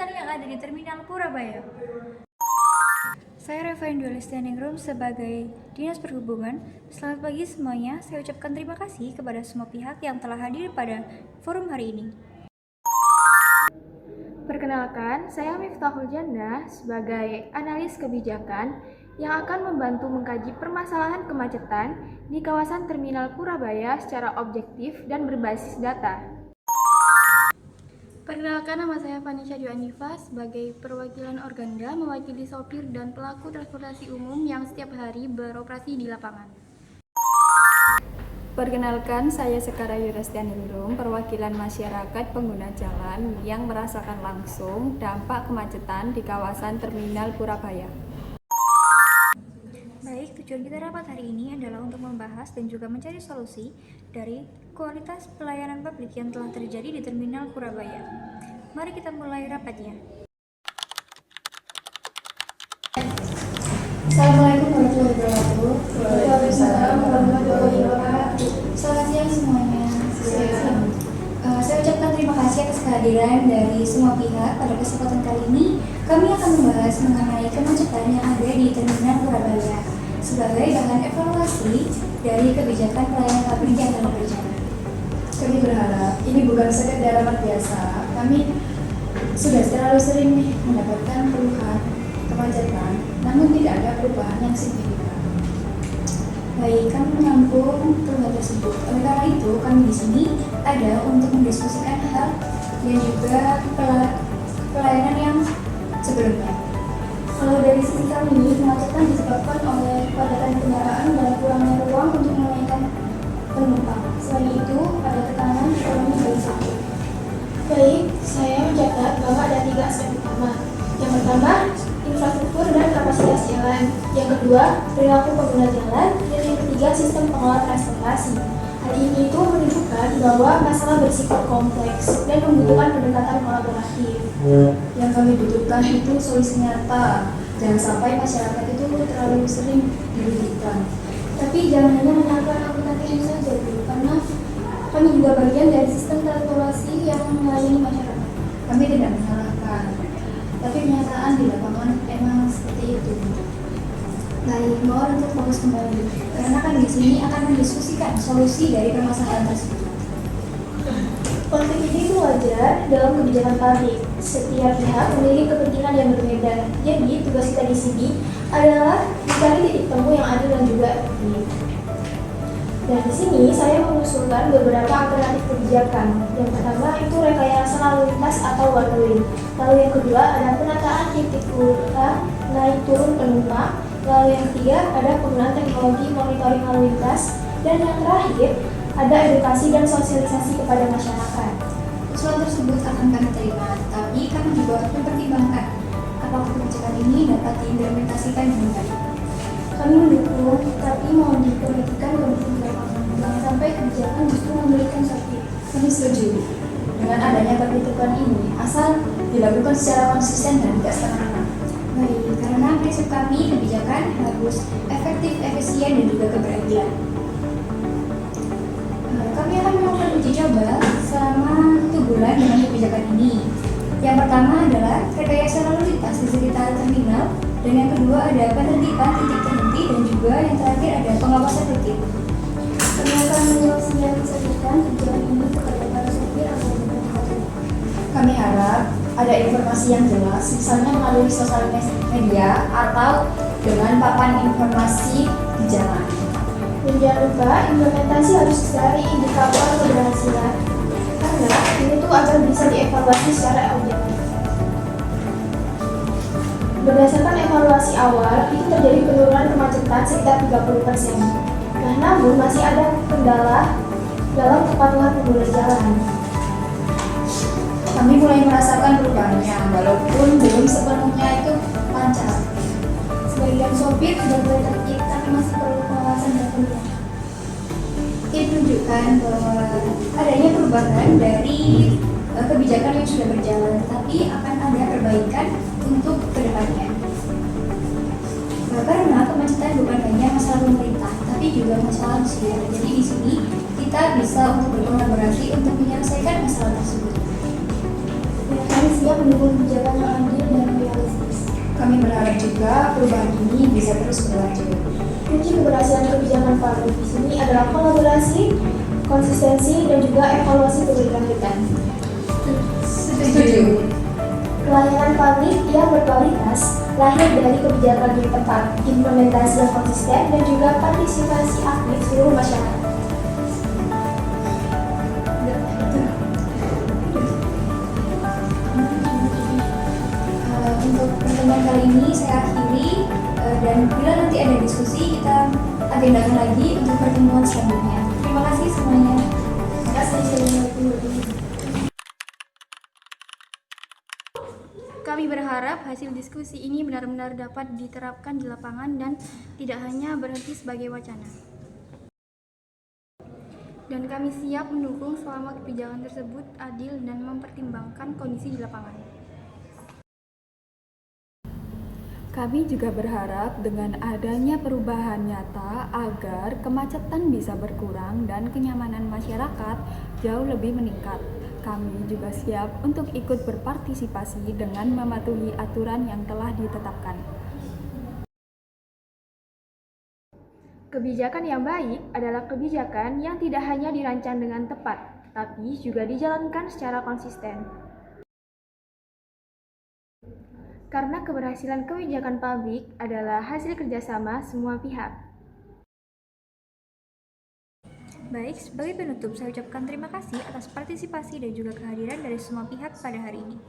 kemacetan yang ada di Terminal Purabaya. Saya Reva Indoli Standing Room sebagai Dinas Perhubungan. Selamat pagi semuanya, saya ucapkan terima kasih kepada semua pihak yang telah hadir pada forum hari ini. Perkenalkan, saya Miftahul Jannah sebagai analis kebijakan yang akan membantu mengkaji permasalahan kemacetan di kawasan Terminal Purabaya secara objektif dan berbasis data. Perkenalkan, nama saya Vanisha Dwi-Anifa sebagai perwakilan Organda mewakili sopir dan pelaku transportasi umum yang setiap hari beroperasi di lapangan. Perkenalkan, saya Sekara Yudhastianingrum, perwakilan masyarakat pengguna jalan yang merasakan langsung dampak kemacetan di kawasan Terminal Purabaya. Baik, tujuan kita rapat hari ini adalah untuk membahas dan juga mencari solusi dari kualitas pelayanan publik yang telah terjadi di Terminal Purabaya. Mari kita mulai rapatnya. Assalamualaikum warahmatullahi wabarakatuh. Waalaikumsalam warahmatullahi wabarakatuh. Selamat siang semuanya. Saya ucapkan terima kasih atas kehadiran dari semua pihak. Pada kesempatan kali ini, kami akan membahas mengenai kemacetan yang ada di Terminal Purabaya sebagai bahan evaluasi dari kebijakan pelayanan publik yang telah berjalan. Kami berharap ini bukan sekedar rapat biasa. Kami sudah terlalu sering mendapatkan keluhan kemacetan, namun tidak ada perubahan yang signifikan. Baik, kami menampung keluhan tersebut. Oleh karena itu, kami di sini ada untuk mendiskusikan hal dan juga pelayanan yang sebelumnya. Kalau dari sisi kami, kemacetan disebabkan oleh kepadatan kendaraan dan kurangnya ruang untuk menaikkan penumpang. Selain itu, ada tekanan ekonomi dari satu. Baik, saya mencatat bahwa ada 3 aspek utama. Yang pertama, infrastruktur dan kapasitas jalan. Yang kedua, perilaku pengguna jalan. Dan yang ketiga, sistem pengelola transportasi. Hal ini itu menunjukkan bahwa masalah bersifat kompleks dan membutuhkan pendekatan kolaboratif. Yang kami butuhkan itu solusi nyata. Jangan sampai masyarakat itu terlalu sering dirugikan. Tapi jangan hanya menyalahkan angkutan ini saja, Bu, karena kami juga bagian dari sistem transportasi yang melayani masyarakat. Kami tidak menyalahkan, tapi kenyataan di lapangan emang seperti itu. Baik, mohon untuk fokus kembali, karena kami di sini akan mendiskusikan solusi dari permasalahan tersebut. Konflik ini itu wajar dalam kebijakan publik. Setiap pihak memiliki kepentingan yang berbeda. Jadi, tugas kita di sini adalah mencari titik temu yang adil dan juga efektif. Dan di sini saya mengusulkan beberapa alternatif kebijakan. Yang pertama itu rekayasa lalu lintas atau one way. Lalu yang kedua ada penataan titik ulang naik turun penumpang. Lalu yang ketiga ada penggunaan teknologi monitoring lalu lintas. Dan yang terakhir ada edukasi dan sosialisasi kepada masyarakat. Usulan tersebut akan kami terima, tapi kami juga harus mempertimbangkan apakah kebijakan ini dapat diimplementasikan dengan baik. Kami mendukung, tapi mohon diperhatikan kondisi di lapangan. Jangan sampai kebijakan justru memberikan sakit. Kami setuju dengan adanya kebijakan ini, asal dilakukan secara konsisten dan tidak setengah-setengah. Baik, karena prinsip kami kebijakan harus efektif, efisien, dan juga keberadilan. Kami akan melakukan uji coba selama 1 bulan dengan kebijakan ini. Yang pertama adalah rekayasa lalu lintas di sekitar terminal, dan yang kedua ada penertiban titik berhenti, dan juga yang terakhir ada pengawasan rutin. Kami akan menyosialisasikan kebijakan ini kepada para sopir agar memperhatikan. Kami harap ada informasi yang jelas, misalnya melalui sosial media atau dengan papan informasi di jalan. Dan jangan lupa, implementasi harus cari indikator keberhasilan karena ini tuh agar bisa dievaluasi secara objektif. Berdasarkan evaluasi awal, itu terjadi penurunan kemacetan sekitar 30%. Nah, namun masih ada kendala dalam kepatuhan pengguna jalan. Kami mulai merasakan perubahannya, walaupun belum sepenuhnya itu lancar. Sebagian sopir sudah mulai tertib, tapi masih perlu pengawasan dan pendidikan. Ini menunjukkan bahwa adanya perubahan dari kebijakan yang sudah berjalan, tapi akan ada perbaikan untuk kedepannya. Karena kemacetan bukan hanya masalah pemerintah, tapi juga masalah manusia. Jadi di sini kita bisa untuk berkolaborasi untuk menyelesaikan masalah tersebut. Ya, kami siap mendukung kebijakan yang adil dan realistis. Kami berharap juga perubahan ini bisa terus berlanjut. Kunci keberhasilan kebijakan publik di sini adalah kolaborasi, konsistensi, dan juga evaluasi berkelanjutan. Setuju. Pelayanan publik yang berkualitas lahir dari kebijakan yang tepat, implementasi yang konsisten, dan juga partisipasi aktif seluruh masyarakat. Untuk pertemuan kali ini saya akhiri, dan bila nanti ada diskusi kita agendakan lagi untuk pertemuan selanjutnya. Terima kasih semuanya. Terima kasih. Kami berharap hasil diskusi ini benar-benar dapat diterapkan di lapangan dan tidak hanya berhenti sebagai wacana. Dan kami siap mendukung selama kebijakan tersebut adil dan mempertimbangkan kondisi di lapangan. Kami juga berharap dengan adanya perubahan nyata agar kemacetan bisa berkurang dan kenyamanan masyarakat jauh lebih meningkat. Kami juga siap untuk ikut berpartisipasi dengan mematuhi aturan yang telah ditetapkan. Kebijakan yang baik adalah kebijakan yang tidak hanya dirancang dengan tepat, tapi juga dijalankan secara konsisten. Karena keberhasilan kebijakan publik adalah hasil kerjasama semua pihak. Baik, sebagai penutup saya ucapkan terima kasih atas partisipasi dan juga kehadiran dari semua pihak pada hari ini.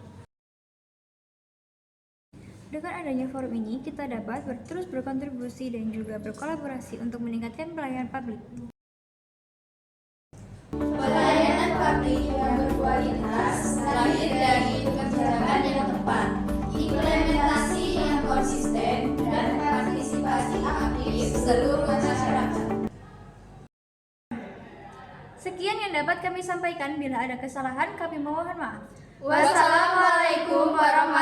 Dengan adanya forum ini, kita dapat terus berkontribusi dan juga berkolaborasi untuk meningkatkan pelayanan publik. Pelayanan publik yang berkualitas lahir dari kebijakan yang tepat, implementasi yang konsisten, dan partisipasi aktif seluruh masyarakat. Sekian yang dapat kami sampaikan. Bila ada kesalahan, kami mohon maaf. Wassalamualaikum warahmatullahi wabarakatuh.